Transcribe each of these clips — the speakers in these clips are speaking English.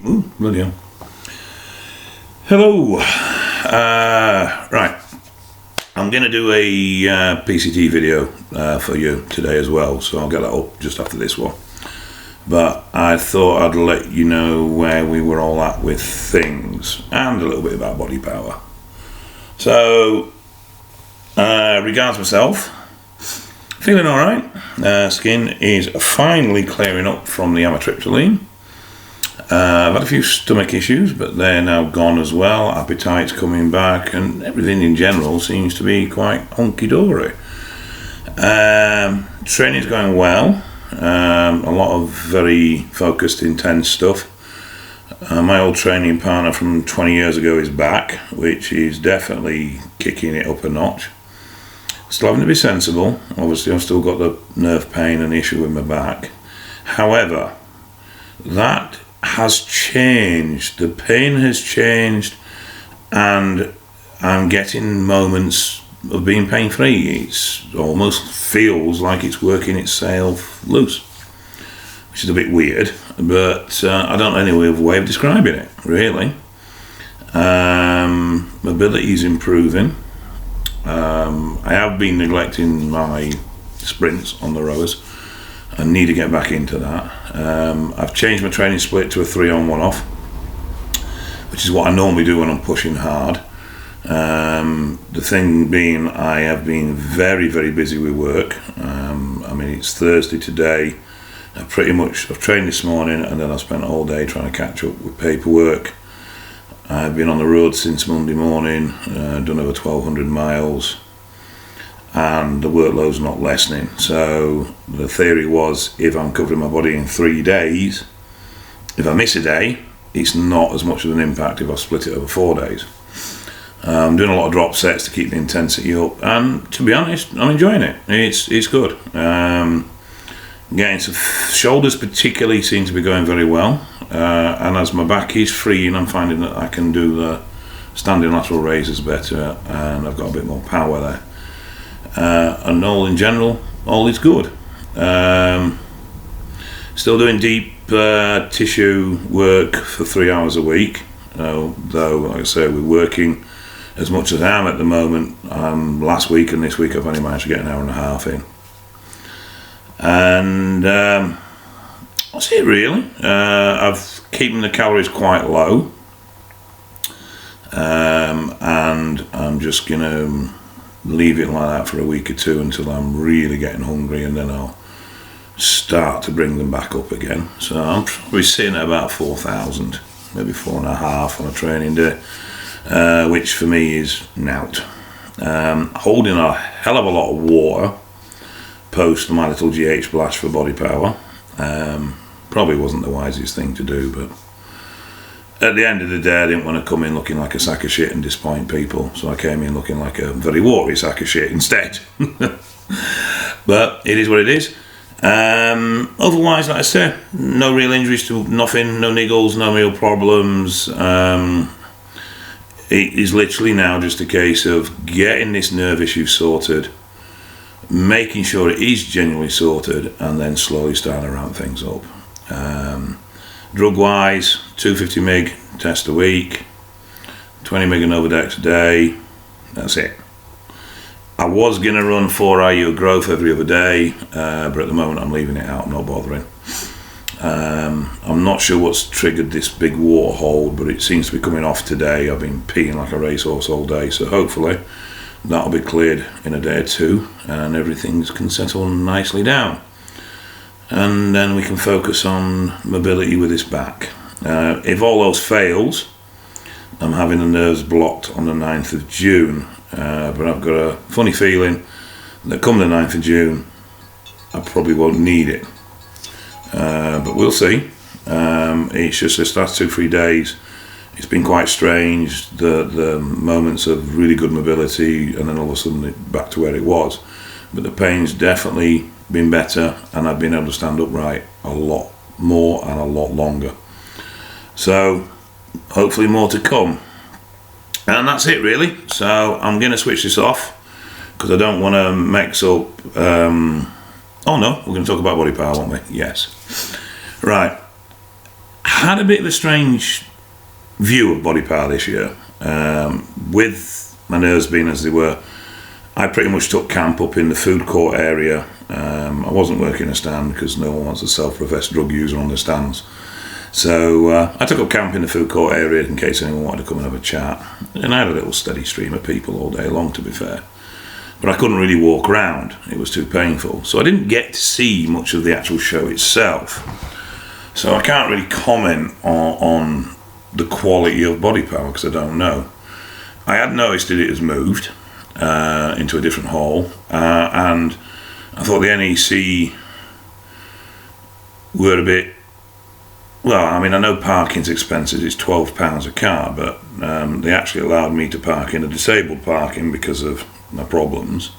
Ooh, bloody hell. Hello. Right. I'm going to do a PCT video for you today as well, so I'll get that up just after this one. But I thought I'd let you know where we were all at with things and a little bit about body power. So, regards myself, feeling alright. Skin is finally clearing up from the amitriptyline. I've had a few stomach issues, but they're now gone as well. Appetite's coming back, and everything in general seems to be quite hunky-dory. Training's going well. A lot of very focused, intense stuff. My old training partner from 20 years ago is back, which is definitely kicking it up a notch. Still having to be sensible. Obviously, I've still got the nerve pain and issue with my back. However, that has changed. The pain has changed, and I'm getting moments of being pain-free. It's almost feels like it's working itself loose, which is a bit weird, but I don't know any other way of describing it, really. Mobility is improving. I have been neglecting my sprints on the rowers. I need to get back into that. I've changed my training split to a 3-on, 1-off, which is what I normally do when I'm pushing hard. The thing being, I have been very, very busy with work. I mean, it's Thursday today. I've trained this morning, and then I spent all day trying to catch up with paperwork. I've been on the road since Monday morning, done over 1,200 miles. And the workload's not lessening. So the theory was, if I'm covering my body in 3 days, if I miss a day, it's not as much of an impact if I split it over 4 days. I'm doing a lot of drop sets to keep the intensity up, and to be honest, I'm enjoying it. It's good. Getting some shoulders particularly seem to be going very well, and as my back is freeing, I'm finding that I can do the standing lateral raises better, and I've got a bit more power there. And all in general, all is good. Still doing deep tissue work for 3 hours a week, though, like I say, we're working as much as I am at the moment. Last week and this week I've only managed to get an hour and a half in. And that's it really. I've keeping the calories quite low, and I'm just going to leave it like that for a week or two until I'm really getting hungry, and then I'll start to bring them back up again. So I'm probably sitting at about 4,000, maybe 4.5 on a training day, which for me is nout. Holding a hell of a lot of water post my little GH blast for body power. Probably wasn't the wisest thing to do, but at the end of the day, I didn't want to come in looking like a sack of shit and disappoint people, so I came in looking like a very watery sack of shit instead. But it is what it is. Otherwise, like I said, no real injuries to nothing, no niggles, no real problems. It is literally now just a case of getting this nerve issue sorted, making sure it is genuinely sorted, and then slowly starting to ramp things up. Drug wise, 250 mg test a week, 20 mg Novodex a day. That's it. I was going to run 4 IU growth every other day, but at the moment I'm leaving it out, I'm not bothering. I'm not sure what's triggered this big water hold, but it seems to be coming off today. I've been peeing like a racehorse all day, so hopefully that'll be cleared in a day or two, and everything can settle nicely down. And then we can focus on mobility with this back. If all else fails, I'm having the nerves blocked on the 9th of June, but I've got a funny feeling that come the 9th of June I probably won't need it, but we'll see. It's just this last 2-3 days it's been quite strange, the moments of really good mobility and then all of a sudden back to where it was, but the pain's definitely been better, and I've been able to stand upright a lot more and a lot longer. So hopefully more to come, and that's it really. So I'm going to switch this off because I don't want to mix up. Oh no, we're going to talk about body power, won't we? Yes. Right. had a bit of a strange view of body power this year. With my nerves being as they were, I pretty much took camp up in the food court area. I wasn't working a stand because no one wants a self-professed drug user on the stands. So I took up camp in the food court area in case anyone wanted to come and have a chat. And I had a little steady stream of people all day long, to be fair. But I couldn't really walk around. It was too painful. So I didn't get to see much of the actual show itself. So I can't really comment on the quality of body power because I don't know. I had noticed that it has moved into a different hall. And I thought the NEC were a bit... Well, I mean, I know parking's expensive, it's £12 a car, but they actually allowed me to park in a disabled parking because of my problems.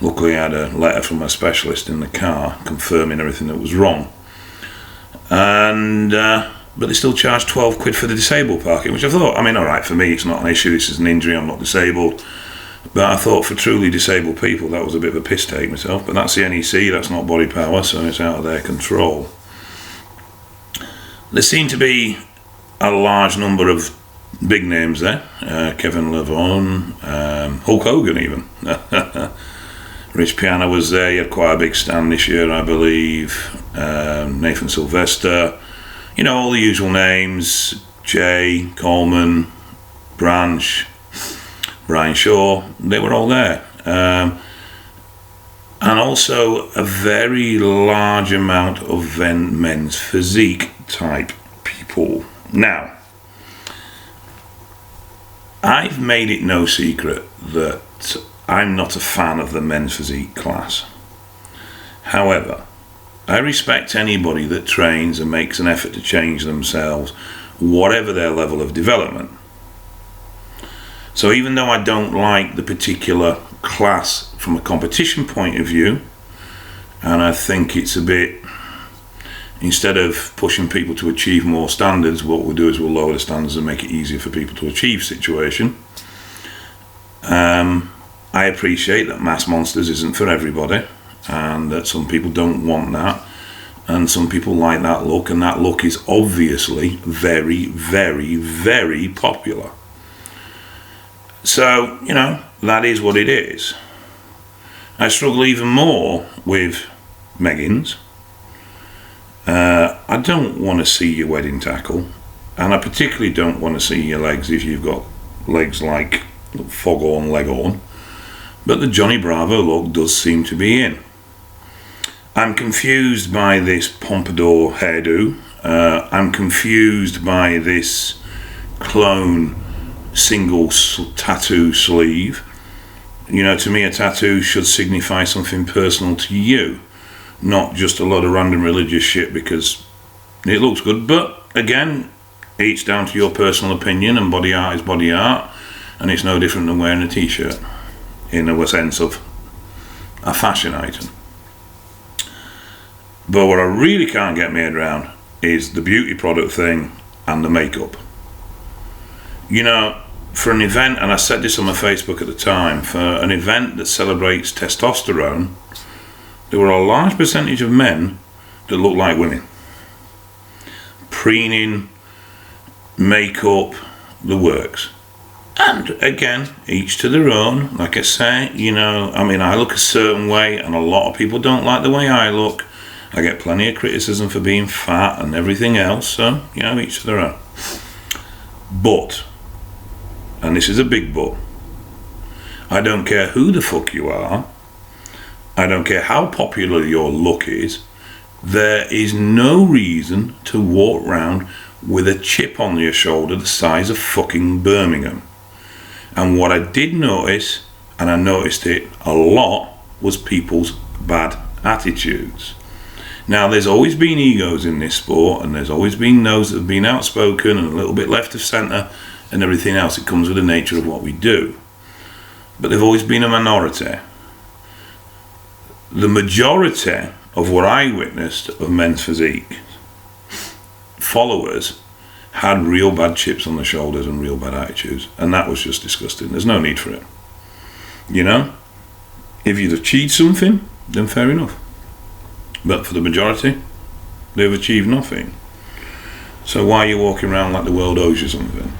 Luckily, I had a letter from a specialist in the car confirming everything that was wrong. And but they still charged £12 for the disabled parking, which I thought, I mean, all right, for me, it's not an issue, this is an injury, I'm not disabled. But I thought for truly disabled people, that was a bit of a piss take myself. But that's the NEC, that's not body power, so it's out of their control. There seemed to be a large number of big names there. Kevin Levon, Hulk Hogan even. Rich Piana was there, he had quite a big stand this year, I believe. Nathan Sylvester. You know, all the usual names. Jay, Coleman, Branch, Brian Shaw, they were all there. And also a very large amount of men's physique type people. Now, I've made it no secret that I'm not a fan of the men's physique class. However, I respect anybody that trains and makes an effort to change themselves, whatever their level of development. So even though I don't like the particular class from a competition point of view, and I think it's a bit, instead of pushing people to achieve more standards, what we'll do is we'll lower the standards and make it easier for people to achieve situation. I appreciate that Mass Monsters isn't for everybody, and that some people don't want that, and some people like that look, and that look is obviously very, very, very popular. So, you know, that is what it is. I struggle even more with meggings. I don't want to see your wedding tackle, and I particularly don't want to see your legs if you've got legs like foghorn leghorn, but the Johnny Bravo look does seem to be in. I'm confused by this pompadour hairdo. I'm confused by this clone single tattoo sleeve. You know, to me a tattoo should signify something personal to you, not just a lot of random religious shit because it looks good. But again, each down to your personal opinion, and body art is body art, and it's no different than wearing a t-shirt in a sense of a fashion item. But what I really can't get my head around is the beauty product thing and the makeup. You know, for an event, and I said this on my Facebook at the time, for an event that celebrates testosterone, there were a large percentage of men that looked like women. Preening, makeup, the works. And again, each to their own. Like I say, you know, I mean, I look a certain way, and a lot of people don't like the way I look. I get plenty of criticism for being fat and everything else, so, you know, each to their own. But, and this is a big but, I don't care who the fuck you are, I don't care how popular your look is, there is no reason to walk around with a chip on your shoulder the size of fucking Birmingham. And what I did notice, and I noticed it a lot, was people's bad attitudes. Now, there's always been egos in this sport, and there's always been those that have been outspoken and a little bit left of centre and everything else. It comes with the nature of what we do. But they've always been a minority. The majority of what I witnessed of men's physique followers had real bad chips on their shoulders and real bad attitudes, and that was just disgusting. There's no need for it. You know, if you've achieved something, then fair enough. But for the majority, they've achieved nothing. So why are you walking around like the world owes you something?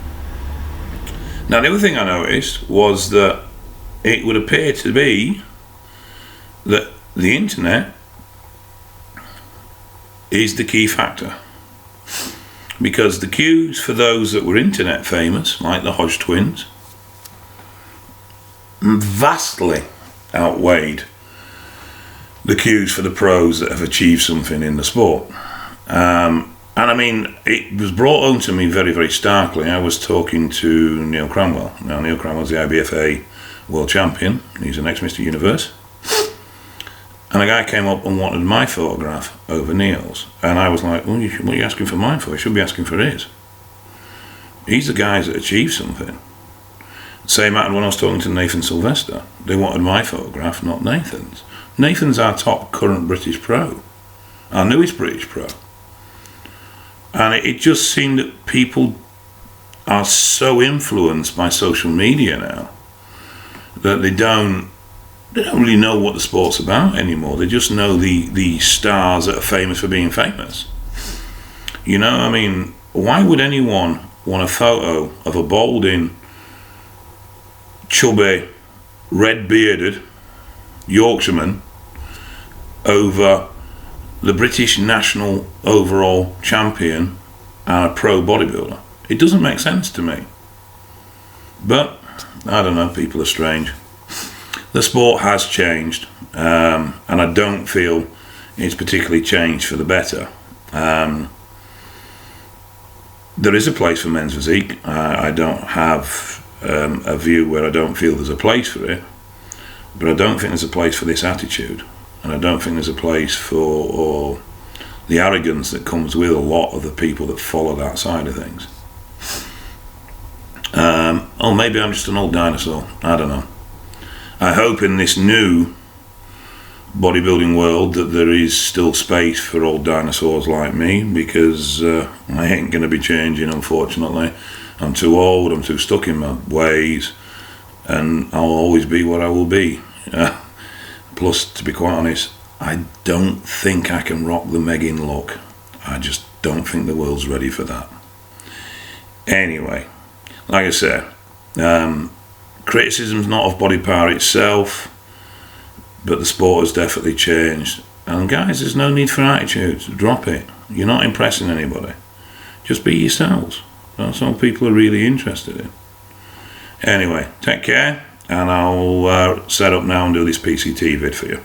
Now, the other thing I noticed was that it would appear to be that the internet is the key factor, because the queues for those that were internet famous, like the Hodge twins, vastly outweighed the queues for the pros that have achieved something in the sport. And I mean, it was brought home to me very, very starkly. I was talking to Neil Cranwell. Now, Neil Cranwell's the IBFA world champion. He's an ex-Mr. Universe. And a guy came up and wanted my photograph over Neil's. And I was like, well, what are you asking for mine for? You should be asking for his. He's the guys that achieved something. Same happened when I was talking to Nathan Sylvester. They wanted my photograph, not Nathan's. Nathan's our top current British pro. Our newest British pro. And it just seemed that people are so influenced by social media now that they don't really know what the sport's about anymore. They just know the stars that are famous for being famous. You know, I mean, why would anyone want a photo of a balding, chubby, red-bearded Yorkshireman over the British national overall champion and a pro bodybuilder? It doesn't make sense to me. But, I don't know, people are strange. The sport has changed, and I don't feel it's particularly changed for the better. There is a place for men's physique. I don't have a view where I don't feel there's a place for it, but I don't think there's a place for this attitude. And I don't think there's a place for the arrogance that comes with a lot of the people that follow that side of things. Or maybe I'm just an old dinosaur. I don't know. I hope in this new bodybuilding world that there is still space for old dinosaurs like me, because I ain't going to be changing, unfortunately. I'm too old, I'm too stuck in my ways, and I'll always be what I will be. Plus, to be quite honest, I don't think I can rock the megging look. I just don't think the world's ready for that. Anyway, like I said, criticism's not of bodypower itself, but the sport has definitely changed. And guys, there's no need for attitudes. Drop it. You're not impressing anybody. Just be yourselves. That's all people are really interested in. Anyway, take care. And I'll set up now and do this PCT vid for you.